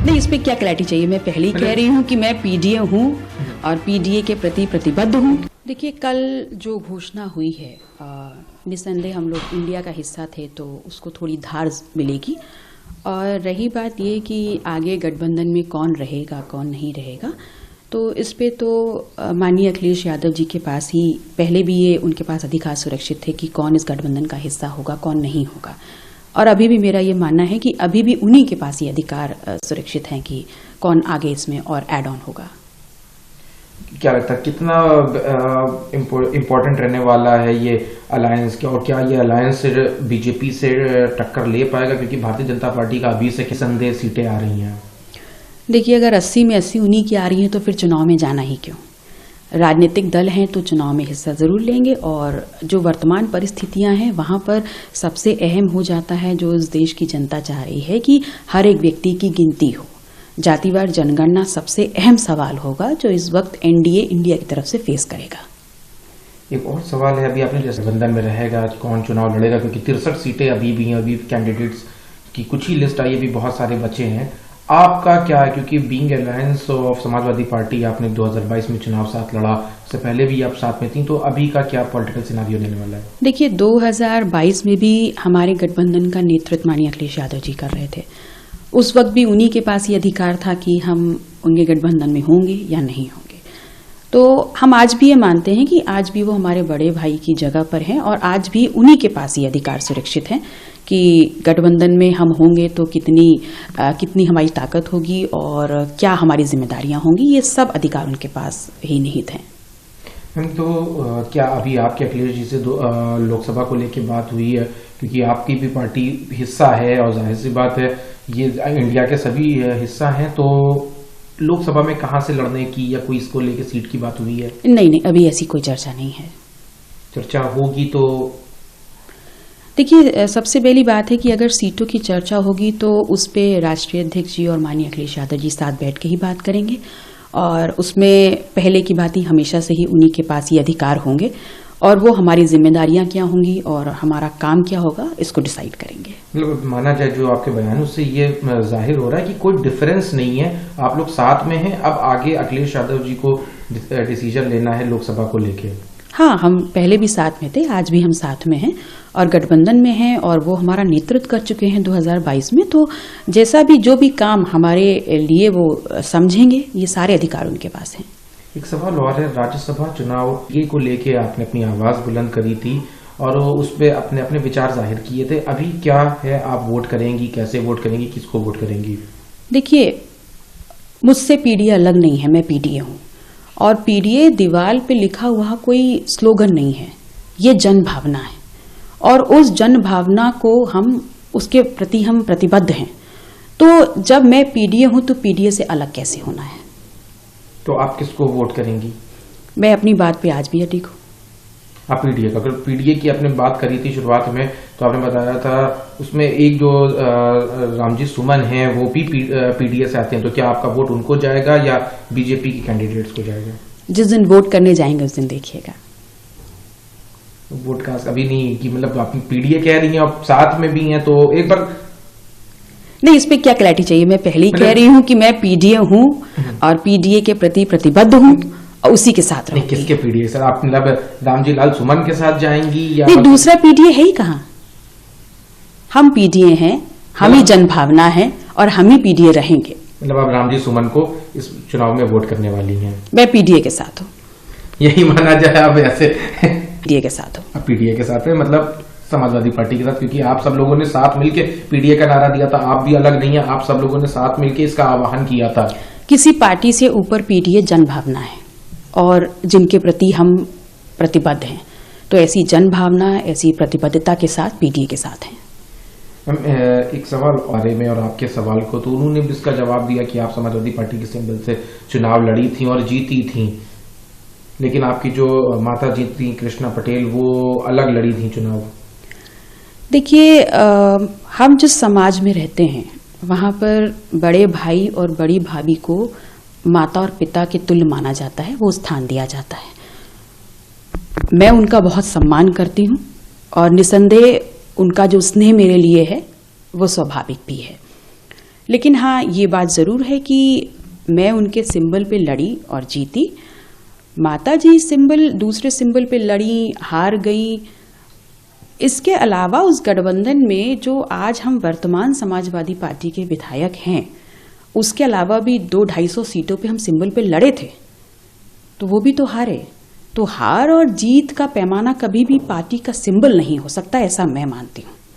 नहीं, इस पे क्या क्लैरिटी चाहिए। मैं पहले ही कह रही हूँ कि मैं पीडीए हूँ और पीडीए के प्रति प्रतिबद्ध हूँ। देखिए, कल जो घोषणा हुई है, निसंदेह हम लोग इंडिया का हिस्सा थे तो उसको थोड़ी धार मिलेगी। और रही बात ये कि आगे गठबंधन में कौन रहेगा कौन नहीं रहेगा, तो इस पे तो माननीय अखिलेश यादव जी के पास ही पहले भी ये उनके पास अधिकार सुरक्षित थे कि कौन इस गठबंधन का हिस्सा होगा कौन नहीं होगा। और अभी भी मेरा ये मानना है कि अभी भी उन्हीं के पास ये अधिकार सुरक्षित हैं कि कौन आगे इसमें और एड ऑन होगा। क्या लगता है कितना इम्पोर्टेंट रहने वाला है ये अलायंस क्या, और क्या ये अलायंस बीजेपी से टक्कर ले पाएगा, क्योंकि भारतीय जनता पार्टी का अभी से संदेह सीटें आ रही हैं। देखिए, अगर 80 में 80 उन्हीं की आ रही हैं तो फिर चुनाव में जाना ही क्यों। राजनीतिक दल हैं तो चुनाव में हिस्सा जरूर लेंगे, और जो वर्तमान परिस्थितियां हैं वहां पर सबसे अहम हो जाता है जो इस देश की जनता चाह रही है कि हर एक व्यक्ति की गिनती हो। जातिवार जनगणना सबसे अहम सवाल होगा जो इस वक्त एनडीए इंडिया की तरफ से फेस करेगा। एक और सवाल है, अभी आपने जैसे गठबंधन में रहेगा कौन चुनाव लड़ेगा, क्योंकि 63 सीटें अभी भी हैं, अभी कैंडिडेट्स की कुछ ही लिस्ट आई, अभी बहुत सारे बचे हैं। आपका क्या है, क्योंकि being alliance of Samajwadi party आपने 2022 में चुनाव साथ लड़ा, उससे पहले भी आप साथ में थी, तो अभी का क्या पॉलिटिकल सिनेरियो रहने वाला है? देखिए, 2022 में भी हमारे गठबंधन का नेतृत्व माननीय अखिलेश यादव जी कर रहे थे। उस वक्त भी उन्हीं के पास ये अधिकार था कि हम उनके गठबंधन में होंगे या नहीं होंगे। तो हम आज भी ये मानते हैं कि आज भी वो हमारे बड़े भाई की जगह पर हैं, और आज भी उन्हीं के पास ये अधिकार सुरक्षित है कि गठबंधन में हम होंगे तो कितनी हमारी ताकत होगी और क्या हमारी जिम्मेदारियां होंगी, ये सब अधिकार उनके पास ही निहित हैं। तो क्या अभी आपके अखिलेश जी से लोकसभा को लेकर बात हुई है, क्योंकि आपकी भी पार्टी हिस्सा है और जाहिर सी बात है ये इंडिया के सभी हिस्सा हैं, तो लोकसभा में कहां से लड़ने की या कोई इसको लेकर सीट की बात हुई है? नहीं, अभी ऐसी कोई चर्चा नहीं है। चर्चा होगी तो देखिए, सबसे पहली बात है कि अगर सीटों की चर्चा होगी तो उस पे राष्ट्रीय अध्यक्ष जी और माननीय अखिलेश यादव जी साथ बैठ के ही बात करेंगे, और उसमें पहले की बात ही हमेशा से ही उन्हीं के पास ये अधिकार होंगे, और वो हमारी जिम्मेदारियां क्या होंगी और हमारा काम क्या होगा इसको डिसाइड करेंगे। मतलब माना जाए जो आपके बयानों से ये जाहिर हो रहा है कि कोई डिफरेंस नहीं है, आप लोग साथ में हैं, अब आगे अखिलेश यादव जी को डिसीजन लेना है लोकसभा को लेके। हाँ, हम पहले भी साथ में थे, आज भी हम साथ में हैं और गठबंधन में हैं, और वो हमारा नेतृत्व कर चुके हैं 2022 में। तो जैसा भी जो भी काम हमारे लिए वो समझेंगे, ये सारे अधिकार उनके पास हैं। एक सवाल और है, राज्यसभा चुनाव ये को लेके आपने अपनी आवाज बुलंद करी थी और उस पर अपने अपने विचार जाहिर किए थे। अभी क्या है, आप वोट करेंगी, कैसे वोट करेंगी, किसको वोट करेंगी? देखिए, मुझसे पीडीए अलग नहीं है, मैं पीडीए हूँ, और पीडीए दीवार पे लिखा हुआ कोई स्लोगन नहीं है, ये जन भावना है, और उस जन भावना को उसके प्रति हम प्रतिबद्ध हैं। तो जब मैं पीडीए हूं तो पीडीए से अलग कैसे होना है? तो आप किसको वोट करेंगी? मैं अपनी बात पे आज भी अडिग हूँ। आप पीडीए का, अगर पीडीए की आपने बात करी थी शुरुआत में, तो आपने बताया था उसमें एक जो रामजी सुमन हैं वो भी पीडीए से आते हैं, तो क्या आपका वोट उनको जाएगा या बीजेपी के कैंडिडेट्स को जाएगा? जिस दिन वोट करने जाएंगे उस दिन देखिएगा। वोट का अभी नहीं कि मतलब आप पीडीए कह रही हैं और साथ में भी हैं, तो एक बार नहीं, इस पे क्या क्लैरिटी चाहिए। मैं पहले ही कह रही हूँ कि मैं पीडीए हूँ और पीडीए के प्रति प्रतिबद्ध हूँ और उसी के साथ रहूंगी। किसके पीडीए सर? आप मतलब रामजी लाल सुमन के साथ जाएंगी या नहीं? दूसरा पीडीए है ही कहाँ, हम पीडीए हैं, हम ही जनभावना है और हम ही पीडीए रहेंगे। मतलब आप रामजी सुमन को इस चुनाव में वोट करने वाली हैं? मैं पीडीए के साथ हूँ, यही माना जाए। आप ऐसे पीडीए के साथ हूँ। आप पीडीए के साथ है, मतलब समाजवादी पार्टी के साथ, क्योंकि आप सब लोगों ने साथ मिलके पीडीए का नारा दिया था, आप भी अलग नहीं है, आप सब लोगों ने साथ मिलके इसका आह्वान किया था। किसी पार्टी से ऊपर पीडीए जनभावना है और जिनके प्रति हम प्रतिबद्ध हैं, तो ऐसी जनभावना, ऐसी प्रतिबद्धता के साथ पीडीए के साथ हैं। एक सवाल बारे में और आपके सवाल को, तो उन्होंने भी इसका जवाब दिया कि आप समाजवादी पार्टी के सिंबल से चुनाव लड़ी थी और जीती थी, लेकिन आपकी जो माता जी थी कृष्णा पटेल वो अलग लड़ी थी चुनाव। देखिए, हम जिस समाज में रहते हैं वहां पर बड़े भाई और बड़ी भाभी को माता और पिता के तुल्य माना जाता है, वो स्थान दिया जाता है। मैं उनका बहुत सम्मान करती हूँ और निसंदेह उनका जो स्नेह मेरे लिए है वो स्वाभाविक भी है। लेकिन हाँ, ये बात ज़रूर है कि मैं उनके सिंबल पे लड़ी और जीती। माता जी दूसरे सिंबल पे लड़ी, हार गई। इसके अलावा उस गठबंधन में जो आज हम वर्तमान समाजवादी पार्टी के विधायक हैं, उसके अलावा भी 200-250 सीटों पे हम सिंबल पे लड़े थे, तो वो भी तो हारे। तो हार और जीत का पैमाना कभी भी पार्टी का सिंबल नहीं हो सकता, ऐसा मैं मानती हूँ।